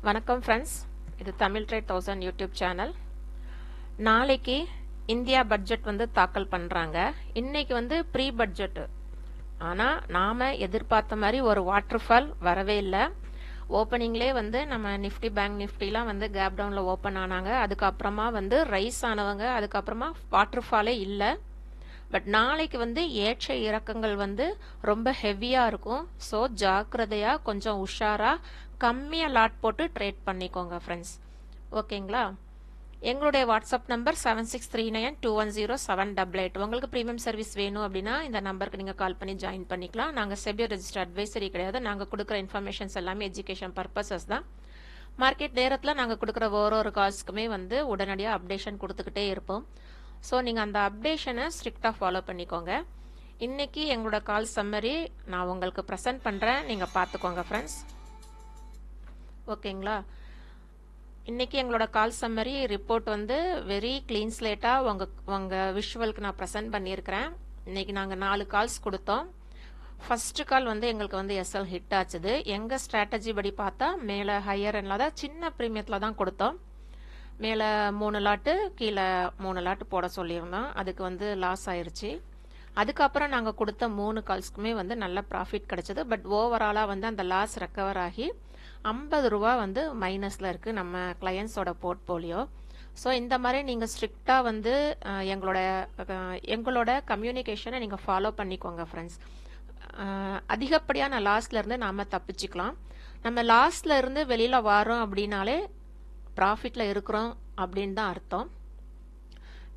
வணக்கம் ஃப்ரெண்ட்ஸ், இது Tamil trade 1000 YouTube channel. நாளைக்கு இந்தியா பட்ஜெட் வந்து தாக்கல் பண்ணுறாங்க. இன்னைக்கு வந்து ப்ரீ பட்ஜெட். ஆனால் நாம் எதிர்பார்த்த மாதிரி ஒரு வாட்டர் ஃபால் வரவே இல்லை. ஓப்பனிங்லேயே வந்து நம்ம நிஃப்டி பேங்க் நிஃப்டிலாம் வந்து கேப் டவுனில் ஓப்பன் ஆனாங்க. அதுக்கப்புறமா வந்து ரைஸ் ஆனவங்க, அதுக்கப்புறமா வாட்டர் ஃபாலே இல்லை. பட் நாளைக்கு வந்து ஏற்ற இறக்கங்கள் வந்து ரொம்ப ஹெவியாக இருக்கும். ஸோ ஜாக்கிரதையாக கொஞ்சம் உஷாராக கம்மியாக லாட் போட்டு ட்ரேட் பண்ணிக்கோங்க ஃப்ரெண்ட்ஸ். ஓகேங்களா? எங்களுடைய வாட்ஸ்அப் நம்பர் 7639210788. உங்களுக்கு ப்ரீமியம் சர்வீஸ் வேணும் அப்படின்னா இந்த நம்பருக்கு நீங்கள் கால் பண்ணி ஜாயின் பண்ணிக்கலாம். நாங்கள் செபி ரெஜிஸ்டர் அட்வைசரி கிடையாது. நாங்கள் கொடுக்குற இன்ஃபர்மேஷன்ஸ் எல்லாமே எஜுகேஷன் பர்பஸஸ் தான். மார்க்கெட் நேரத்தில் நாங்கள் கொடுக்குற ஒரு கால்ஸ்க்குமே வந்து உடனடியாக அப்டேஷன் கொடுத்துக்கிட்டே இருப்போம். ஸோ நீங்கள் அந்த அப்டேஷனை ஸ்ட்ரிக்டாக ஃபாலோ பண்ணிக்கோங்க. இன்றைக்கி எங்களோட கால் சம்மரி நான் உங்களுக்கு ப்ரெசென்ட் பண்ணுறேன், நீங்கள் பார்த்துக்கோங்க ஃப்ரெண்ட்ஸ். ஓகேங்களா? இன்றைக்கி எங்களோட கால் சம்மரி ரிப்போர்ட் வந்து வெரி க்ளீன் ஸ்லேட்டாக உங்கள் விஷுவலுக்கு நான் ப்ரெசென்ட் பண்ணியிருக்கிறேன். இன்றைக்கி நாங்கள் 4 கால்ஸ் கொடுத்தோம். ஃபஸ்ட்டு கால் வந்து எங்களுக்கு வந்து எஸ்எல் ஹிட் ஆச்சுது. எங்கள் ஸ்ட்ராட்டஜி படி பார்த்தா மேலே ஹையர் இல்லாத சின்ன ப்ரீமியத்தில் தான் கொடுத்தோம். மேலே 3 லாட்டு கீழே 3 லாட்டு போட சொல்லியிருந்தோம். அதுக்கு வந்து லாஸ் ஆயிடுச்சு. அதுக்கப்புறம் நாங்கள் கொடுத்த 3 கால்ஸ்க்குமே வந்து நல்ல ப்ராஃபிட் கிடச்சிது. பட் ஓவராலாக வந்து அந்த லாஸ் ரெக்கவர் ஆகி 50 ரூபா வந்து மைனஸில் இருக்குது நம்ம கிளையன்ஸோட போர்ட்ஃபோலியோ. ஸோ இந்த மாதிரி நீங்கள் ஸ்ட்ரிக்டாக வந்து எங்களோட கம்யூனிகேஷனை நீங்கள் ஃபாலோ பண்ணிக்கோங்க ஃப்ரெண்ட்ஸ். அதிகப்படியான லாஸ்லேருந்து நாம் தப்பிச்சுக்கலாம். நம்ம லாஸ்ல இருந்து வெளியில் வரோம் அப்படின்னாலே ப்ராஃபிட்டில் இருக்கிறோம் அப்படின்னு தான் அர்த்தம்.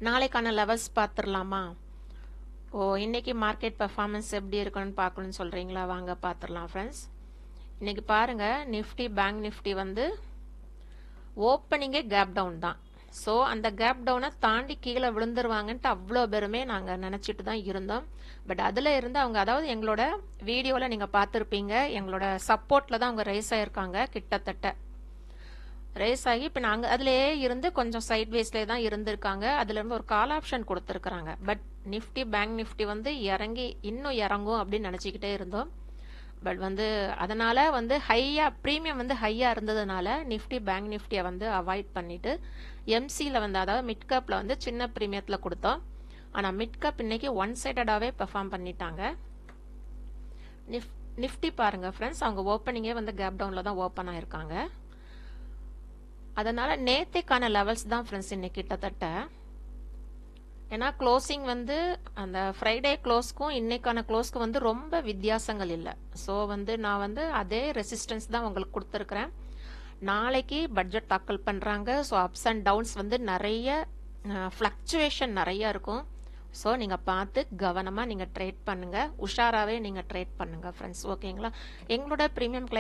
நாளைக்கான லெவல்ஸ் பார்த்துடலாமா? இன்னைக்கு மார்க்கெட் பெர்ஃபார்மன்ஸ் எப்படி இருக்குன்னு பார்க்கணும்னு சொல்கிறீங்களா? வாங்க பார்த்துடலாம் ஃப்ரெண்ட்ஸ். இன்றைக்கி பாருங்கள், நிஃப்டி பேங்க் நிஃப்டி வந்து ஓப்பனிங்கே கேப் டவுன் தான். ஸோ அந்த கேப் டவுனை தாண்டி கீழே விழுந்துருவாங்கன்ட்டு அவ்வளோ பேருமே நாங்கள் நினச்சிட்டு தான் இருந்தோம். பட் அதில் இருந்து அவங்க, அதாவது எங்களோட வீடியோவில் நீங்கள் பார்த்துருப்பீங்க, எங்களோட சப்போர்ட்டில் தான் அவங்க ரைஸ் ஆகிருக்காங்க. கிட்டத்தட்ட ரேஸ் ஆகி இப்போ நாங்கள் அதிலே இருந்து கொஞ்சம் சைட்வேஸ்லேயே தான் இருந்திருக்காங்க. அதுலேருந்து ஒரு கால் ஆப்ஷன் கொடுத்துருக்குறாங்க. பட் நிஃப்டி பேங்க் நிஃப்டி வந்து இறங்கி இன்னும் இறங்கும் அப்படின்னு நினச்சிக்கிட்டே இருந்தோம். பட் வந்து அதனால் வந்து ப்ரீமியம் வந்து ஹையாக இருந்ததுனால நிஃப்டி பேங்க் நிஃப்டியை வந்து அவாய்ட் பண்ணிவிட்டு எம்சியில் வந்து, அதாவது மிட் கேப்பில் வந்து சின்ன ப்ரீமியத்தில் கொடுத்தோம். ஆனால் மிட் கேப் இன்னைக்கு ஒன் சைடடாகவே பெர்ஃபார்ம் பண்ணிட்டாங்க. நிஃப்டி பாருங்கள் ஃப்ரெண்ட்ஸ், அவங்க ஓப்பனிங்கே வந்து கேப் டவுனில் தான் ஓப்பன் ஆகிருக்காங்க. அதனால் நேத்தைக்கான லெவல்ஸ் தான் ஃப்ரெண்ட்ஸ் இன்னைக்கு கிட்டத்தட்ட. ஏன்னா க்ளோசிங் வந்து அந்த ஃப்ரைடே க்ளோஸ்க்கும் இன்னைக்கான க்ளோஸ்க்கும் வந்து ரொம்ப வித்தியாசங்கள் இல்லை. ஸோ வந்து நான் வந்து அதே ரெசிஸ்டன்ஸ் தான் உங்களுக்கு கொடுத்துருக்குறேன். நாளைக்கு பட்ஜெட் தாக்கல் பண்ணுறாங்க. ஸோ அப்ஸ் அண்ட் டவுன்ஸ் வந்து நிறைய ஃப்ளக்சுவேஷன் நிறையா இருக்கும். ஸோ நீங்கள் பார்த்து கவனமாக நீங்கள் ட்ரேட் பண்ணுங்கள், உஷாராகவே நீங்கள் ட்ரேட் பண்ணுங்கள் ஃப்ரெண்ட்ஸ். ஓகேங்களா? எங்களோட ப்ரீமியம்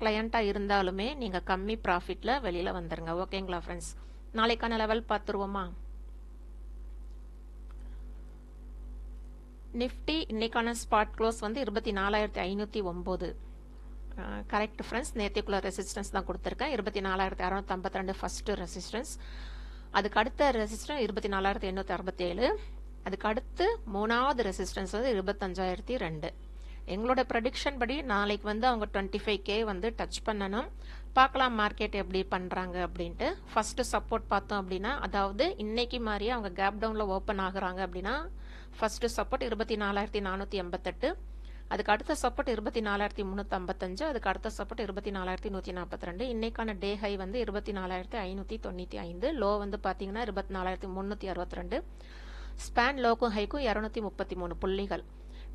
கிளையண்ட்டாக இருந்தாலுமே நீங்கள் கம்மி ப்ராஃபிட்டில் வெளியில் வந்துடுங்க. ஓகேங்களா ஃப்ரெண்ட்ஸ்? நாளைக்கான லெவல் பார்த்துருவோமா? நிஃப்டி இன்னைக்கான ஸ்பாட் க்ளோஸ் வந்து 24,509. கரெக்ட் ஃப்ரெண்ட்ஸ், நேற்றுக்குள்ள ரெசிஸ்டன்ஸ் தான் கொடுத்துருக்கேன். 24,652 ஃபர்ஸ்ட் ரெசிஸ்டன்ஸ். அதுக்கு அடுத்த ரெசிஸ்டன்ஸ் 24,867. அதுக்கு அடுத்து 3வது ரெசிஸ்டன்ஸ் வந்து 25,002. எங்களோட ப்ரெடிக்ஷன் படி நாளைக்கு வந்து அவங்க 25K வந்து டச் பண்ணணும். பார்க்கலாம் மார்க்கெட் எப்படி பண்ணுறாங்க அப்படின்ட்டு. ஃபஸ்ட்டு சப்போர்ட் பார்த்தோம் அப்படின்னா, அதாவது இன்னைக்கு மாதிரியே அவங்க கேப் டவுனில் ஓப்பன் ஆகுறாங்க அப்படின்னா ஃபஸ்ட்டு சப்போர்ட் 24,488. அதுக்கு அடுத்த சப்போர்ட் 24,355. அதுக்கு அடுத்த சப்போர்ட் 24,142. இன்னைக்கான டே ஹை வந்து 24,595. லோ வந்து பார்த்தீங்கன்னா 24,362. ஸ்பேன் லோக்கும் ஹைக்கும் 233 புள்ளிகள்.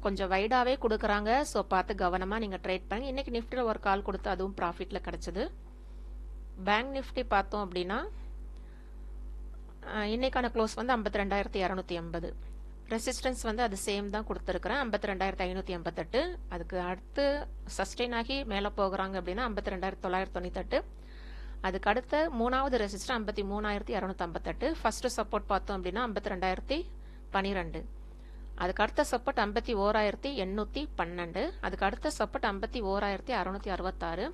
கொஞ்சம் வைடாகவே கொடுக்குறாங்க. ஸோ பார்த்து கவனமாக நீங்கள் ட்ரேட் பண்ணுங்க. இன்றைக்கி நிஃப்டியில் ஒரு கால் கொடுத்து அதுவும் ப்ராஃபிட்டில் கிடச்சிது. பேங்க் நிஃப்டி பார்த்தோம் அப்படின்னா இன்றைக்கான க்ளோஸ் வந்து 52,280. ரெசிஸ்டன்ஸ் வந்து அது சேம் தான் கொடுத்துருக்குறேன், 52,588. அதுக்கு அடுத்து சஸ்டெயின் ஆகி மேலே போகிறாங்க அப்படின்னா 52,998. அதுக்கு அடுத்த 3வது ரெசிஸ்டன்ஸ் 53,258. ஃபஸ்ட்டு சப்போர்ட் பார்த்தோம் அப்படின்னா 52,012. அதுக்கு அடுத்த சப்போர்ட் 51,812. அதுக்கு அடுத்த சப்போர்ட் 51,666.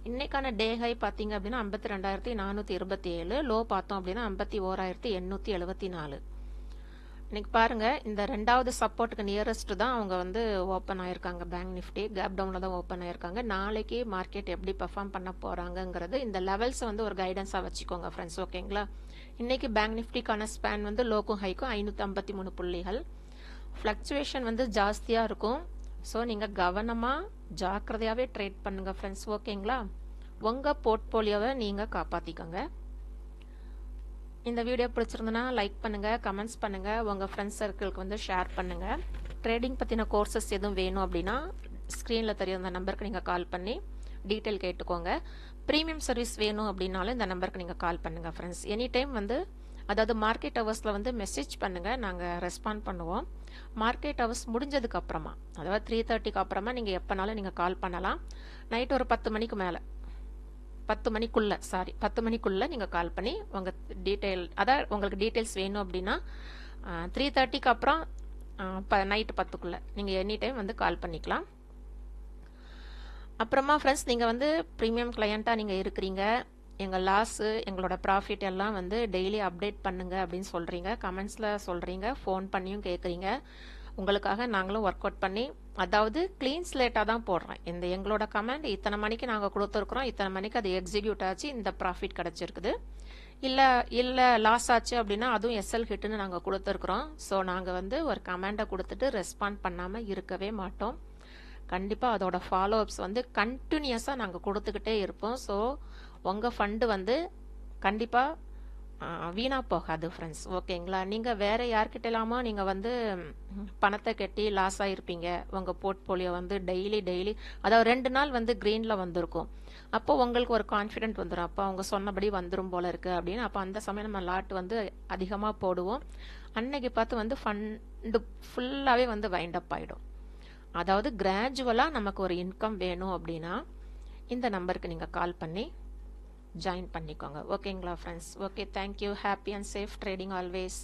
இன்னைக்கான டே ஹை பார்த்தீங்க அப்படின்னா 52,427. லோ பார்த்தோம் அப்படின்னா 51,874. இன்னைக்கு பாருங்க இந்த ரெண்டாவது சப்போர்ட்டுக்கு நியரஸ்ட் தான் அவங்க வந்து ஓப்பன் ஆயிருக்காங்க. பேங்க் நிஃப்டி கேப் டவுன்ல தான் ஓப்பன் ஆயிருக்காங்க. நாளைக்கு மார்க்கெட் எப்படி பெர்ஃபார்ம் பண்ண போறாங்கங்கிறது இந்த லெவல்ஸ் வந்து ஒரு கைடன்ஸா வச்சுக்கோங்க ஃப்ரெண்ட்ஸ். ஓகேங்களா? இன்னைக்கு பேங்க் நிஃப்டிக்கான ஸ்பேன் வந்து லோக்கும் ஹைக்கும் 553 புள்ளிகள். ஃப்ளக்சுவேஷன் வந்து ஜாஸ்தியா இருக்கும். ஸோ நீங்க கவனமா ஜாக்கிரதையாவே ட்ரேட் பண்ணுங்க ஃப்ரெண்ட்ஸ். ஓகேங்களா? உங்க போர்ட்போலியோவை நீங்க காப்பாத்திக்கோங்க. இந்த வீடியோ பிடிச்சிருந்தனா லைக் பண்ணுங்க, கமெண்ட்ஸ் பண்ணுங்க, உங்க ஃப்ரெண்ட்ஸ் சர்க்கிளுக்கு வந்து ஷேர் பண்ணுங்க. ட்ரேடிங் பத்தின கோர்சஸ் எதுவும் வேணும் அப்படின்னா ஸ்க்ரீன்ல தெரியும் அந்த நம்பருக்கு நீங்க கால் பண்ணி டீட்டெயில் கேட்டுக்கோங்க. ப்ரீமியம் சர்வீஸ் வேணும் அப்படின்னாலும் இந்த நம்பருக்கு நீங்க கால் பண்ணுங்க ஃப்ரெண்ட்ஸ். எனி டைம் வந்து அதாவது மார்க்கெட் ஹவர்ஸ்ல வந்து மெசேஜ் பண்ணுங்க, நாங்க ரெஸ்பாண்ட் பண்ணுவோம். மார்க்கெட் ஹவர்ஸ் முடிஞ்சதுக்கு அப்புறமா அதாவது 3:30க்கு அப்புறமா நீங்க எப்பனாலும் நீங்க கால் பண்ணலாம். நைட் ஒரு 10 மணிக்கு மேல 10 மணிக்குள்ள நீங்க கால் பண்ணி உங்க டீடைல் அதாவது உங்களுக்கு டீடைல்ஸ் வேணும் அப்படின்னா 3:30க்கு அப்புறம் நைட் 10க்குள்ள நீங்க எனி டைம் வந்து கால் பண்ணிக்கலாம். அப்புறமா ஃப்ரெண்ட்ஸ் நீங்க வந்து ப்ரீமியம் கிளையண்டா நீங்க இருக்கிறீங்க, எங்க லாஸ் எங்களோட ப்ராஃபிட் எல்லாம் வந்து டெய்லி அப்டேட் பண்ணுங்க அப்படின்னு சொல்றீங்க, கமெண்ட்ஸ்ல சொல்றீங்க, ஃபோன் பண்ணியும் கேட்குறீங்க. உங்களுக்காக நாங்களும் ஒர்க் அவுட் பண்ணி அதாவது கிளீன் ஸ்லேட்டாக தான் போடுறேன். இந்த எங்களோட கமெண்ட் இத்தனை மணிக்கு நாங்கள் கொடுத்துருக்குறோம், இத்தனை மணிக்கு அது எக்ஸிக்யூட் ஆச்சு, இந்த ப்ராஃபிட் கிடைச்சிருக்குது, இல்லை லாஸ் ஆச்சு அப்படின்னா அதுவும் எஸ்எல் ஹிட்னு நாங்கள் கொடுத்துருக்குறோம். ஸோ நாங்கள் வந்து ஒரு கமெண்டை கொடுத்துட்டு ரெஸ்பாண்ட் பண்ணாமல் இருக்கவே மாட்டோம். கண்டிப்பாக அதோட ஃபாலோஅப்ஸ் வந்து கண்டினியூஸாக நாங்கள் கொடுத்துக்கிட்டே இருப்போம். ஸோ உங்கள் ஃபண்டு வந்து கண்டிப்பாக வீணா போகாது ஃப்ரெண்ட்ஸ். ஓகேங்களா? நீங்க வேற யார்கிட்ட இல்லாம நீங்க வந்து பணத்தை கட்டி லாஸ் ஆயிருப்பீங்க. உங்க போர்ட்போலியோ வந்து டெய்லி அதாவது 2 நாள் வந்து கிரீன்ல வந்திருக்கும். அப்போ உங்களுக்கு ஒரு கான்ஃபிடென்ட் வந்துடும், அப்போ அவங்க சொன்னபடி வந்துடும் போல இருக்கு அப்படின்னு. அப்போ அந்த சமயம் நம்ம லாட் வந்து அதிகமா போடுவோம். அன்னைக்கு பார்த்து வந்து ஃபண்டு ஃபுல்லாவே வந்து வைண்ட் அப் ஆயிடும். அதாவது கிராஜுவலா நமக்கு ஒரு இன்கம் வேணும் அப்படின்னா இந்த நம்பருக்கு நீங்க கால் பண்ணி ஜாயின் பண்ணிக்கோங்க. ஓகேங்களா friends? Okay, thank you. Happy and safe trading always.